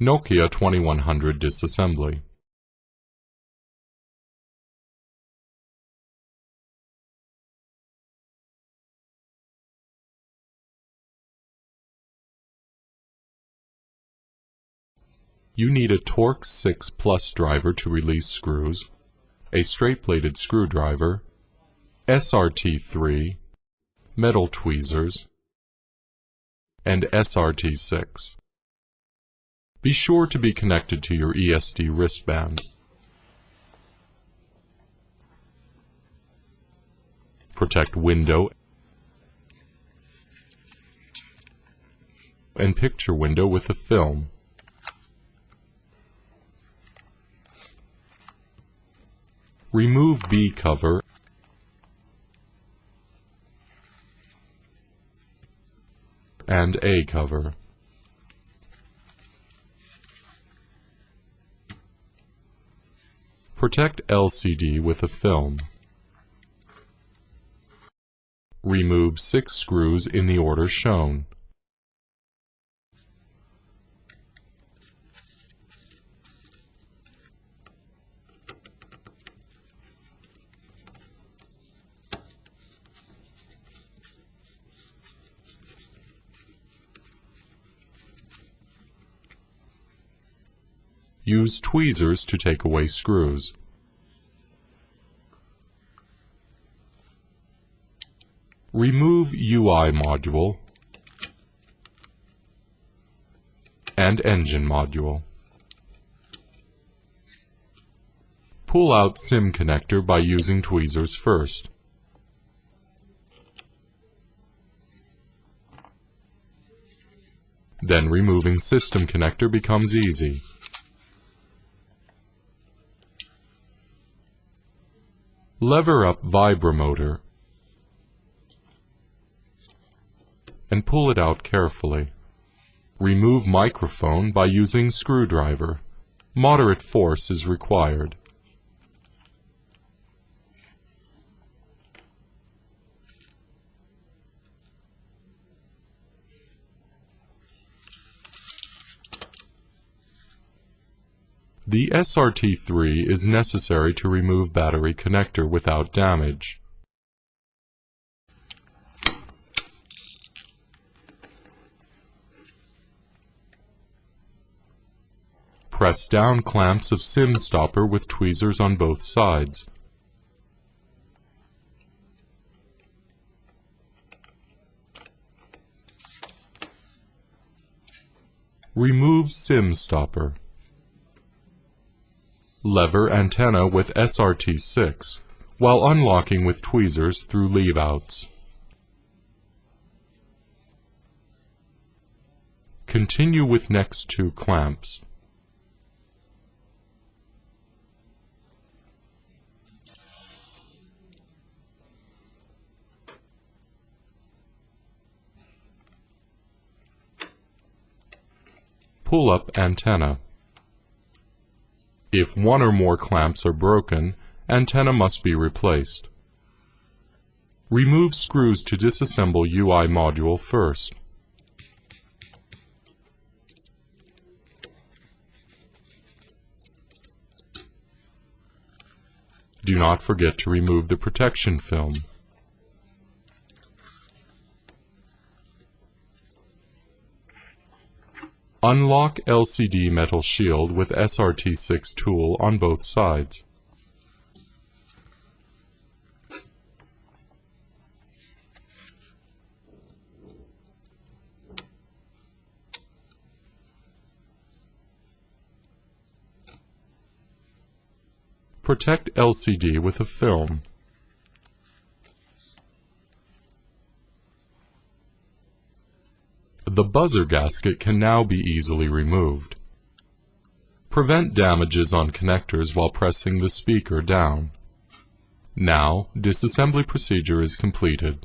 Nokia 2100 disassembly. You need a Torx 6 Plus driver to release screws, a straight-bladed screwdriver, SRT3, metal tweezers, and SRT6. Be sure to be connected to your ESD wristband. Protect window and picture window with a film. Remove B cover and A cover. Protect LCD with a film. Remove 6 screws in the order shown. Use tweezers to take away screws. Remove UI module and engine module. Pull out SIM connector by using tweezers first. Then removing system connector becomes easy. Lever up vibromotor and pull it out carefully. Remove microphone by using screwdriver. Moderate force is required. The SRT3 is necessary to remove battery connector without damage. Press down clamps of SIM stopper with tweezers on both sides. Remove SIM stopper. Lever antenna with SRT6 while unlocking with tweezers through leave-outs. Continue with next 2 clamps. Pull up antenna. If 1 or more clamps are broken, antenna must be replaced. Remove screws to disassemble UI module first. Do not forget to remove the protection film. Unlock LCD metal shield with SRT6 tool on both sides. Protect LCD with a film. The buzzer gasket can now be easily removed. Prevent damages on connectors while pressing the speaker down. Now, disassembly procedure is completed.